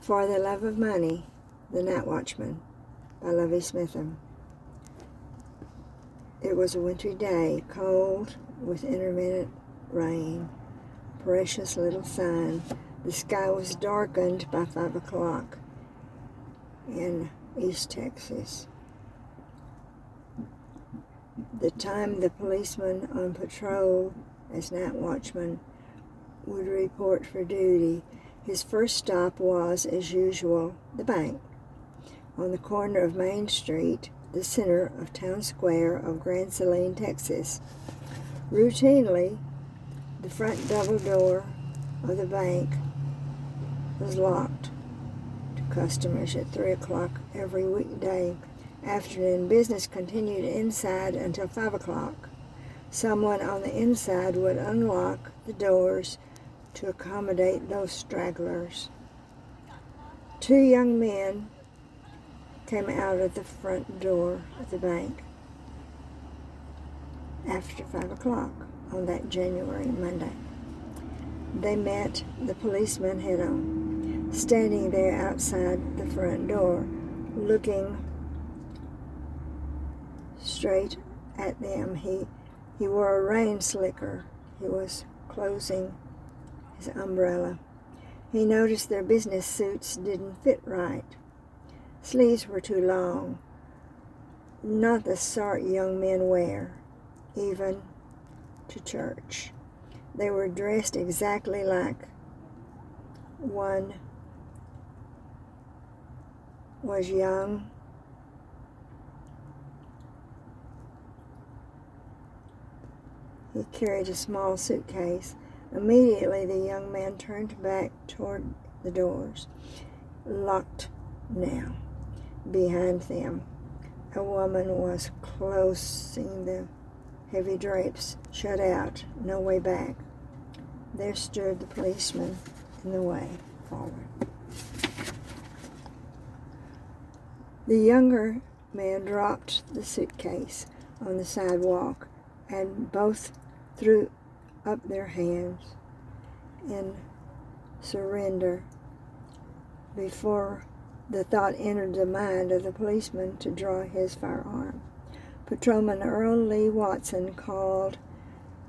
For the Love of Money, The Night Watchman by Lovey Smitham. It was a wintry day, cold with intermittent rain. Precious little sun. The sky was darkened by 5 o'clock in East Texas. The time the policeman on patrol as night watchman would report for duty, his first stop was, as usual, the bank on the corner of Main Street, the center of Town Square of Grand Saline, Texas. Routinely, the front double door of the bank was locked to customers at 3 o'clock every weekday afternoon. Business continued inside until 5 o'clock. Someone on the inside would unlock the doors to accommodate those stragglers. 2 young men came out of the front door of the bank after 5 o'clock on that January Monday. They met the policeman head-on, standing there outside the front door, looking straight at them. He wore a rain slicker. He was closing his umbrella. He noticed their business suits didn't fit right. Sleeves were too long, not the sort young men wear, even to church. They were dressed exactly like one was young. He carried a small suitcase. Immediately, the young man turned back toward the doors, locked now. Behind them, a woman was closing the heavy drapes, shut out, no way back. There stood the policeman in the way forward. The younger man dropped the suitcase on the sidewalk, and both threw up their hands in surrender before the thought entered the mind of the policeman to draw his firearm. Patrolman Earl Lee Watson, called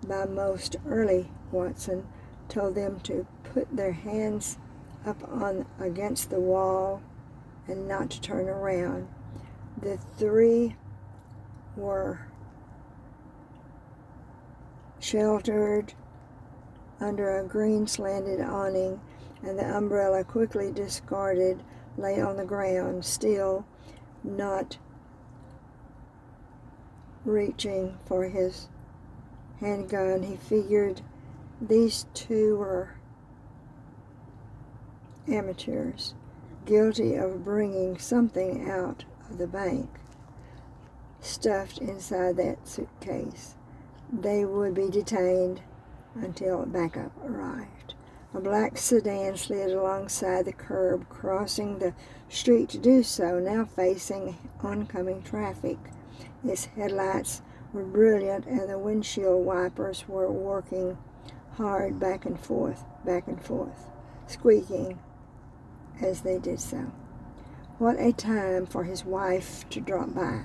by most Early Watson, told them to put their hands up against the wall and not to turn around. The 3 were sheltered under a green slanted awning, and the umbrella, quickly discarded, lay on the ground. Still not reaching for his handgun, he figured these 2 were amateurs, guilty of bringing something out of the bank stuffed inside that suitcase. They would be detained until backup arrived. A black sedan slid alongside the curb, crossing the street to do so, now facing oncoming traffic. Its headlights were brilliant, and the windshield wipers were working hard back and forth, squeaking as they did so. What a time for his wife to drop by.